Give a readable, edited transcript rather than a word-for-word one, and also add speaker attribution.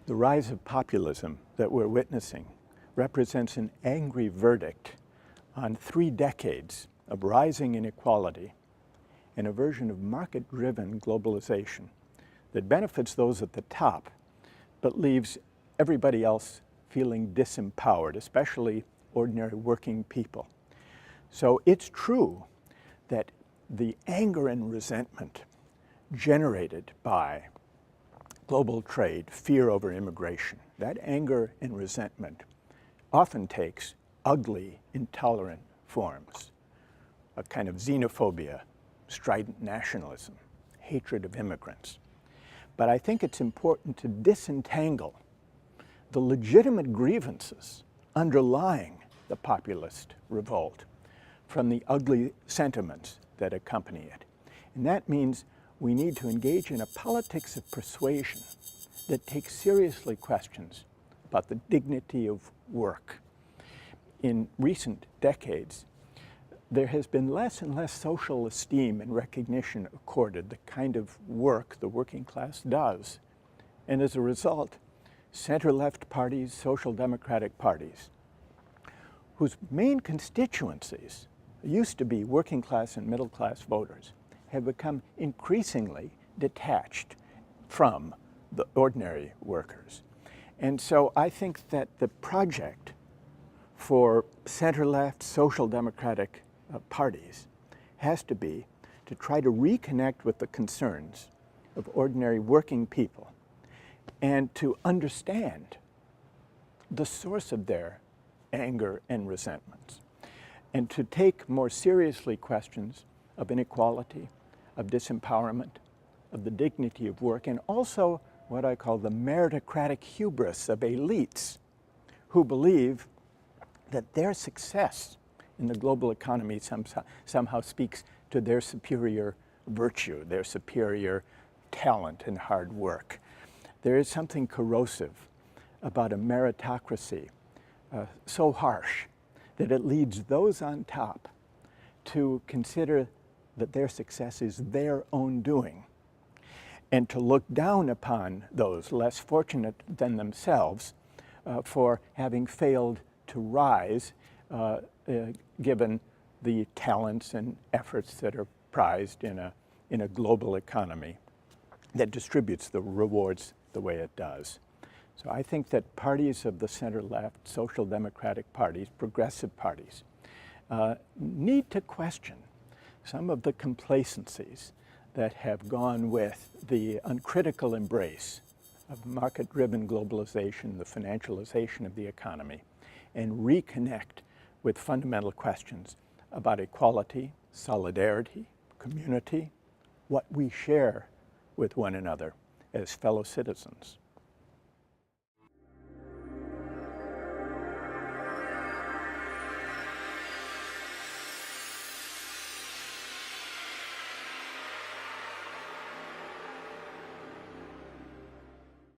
Speaker 1: The rise of populism that we're witnessing represents an angry verdict on 3 decades of rising inequality and a version of market-driven globalization that benefits those at the top but leaves everybody else feeling disempowered, especially ordinary working people. So it's true that the anger and resentment generated by global trade, fear over immigration, that anger and resentment often takes ugly, intolerant forms, a kind of xenophobia, strident nationalism, hatred of immigrants. But I think it's important to disentangle the legitimate grievances underlying the populist revolt from the ugly sentiments that accompany it. And that means we need to engage in a politics of persuasion that takes seriously questions about the dignity of work. In recent decades, there has been less and less social esteem and recognition accorded the kind of work the working class does. And as a result, center-left parties, social democratic parties, whose main constituencies used to be working class and middle class voters, have become increasingly detached from the ordinary workers. And so I think that the project for center-left social democratic parties has to be to try to reconnect with the concerns of ordinary working people and to understand the source of their anger and resentments, and to take more seriously questions of inequality, of disempowerment, of the dignity of work, and also what I call the meritocratic hubris of elites who believe that their success in the global economy somehow speaks to their superior virtue, their superior talent and hard work. There is something corrosive about a meritocracy so harsh that it leads those on top to consider that their success is their own doing, and to look down upon those less fortunate than themselves for having failed to rise given the talents and efforts that are prized in a global economy that distributes the rewards the way it does. So I think that parties of the center-left, social democratic parties, progressive parties, need to question some of the complacencies that have gone with the uncritical embrace of market-driven globalization, the financialization of the economy, and reconnect with fundamental questions about equality, solidarity, community, what we share with one another as fellow citizens.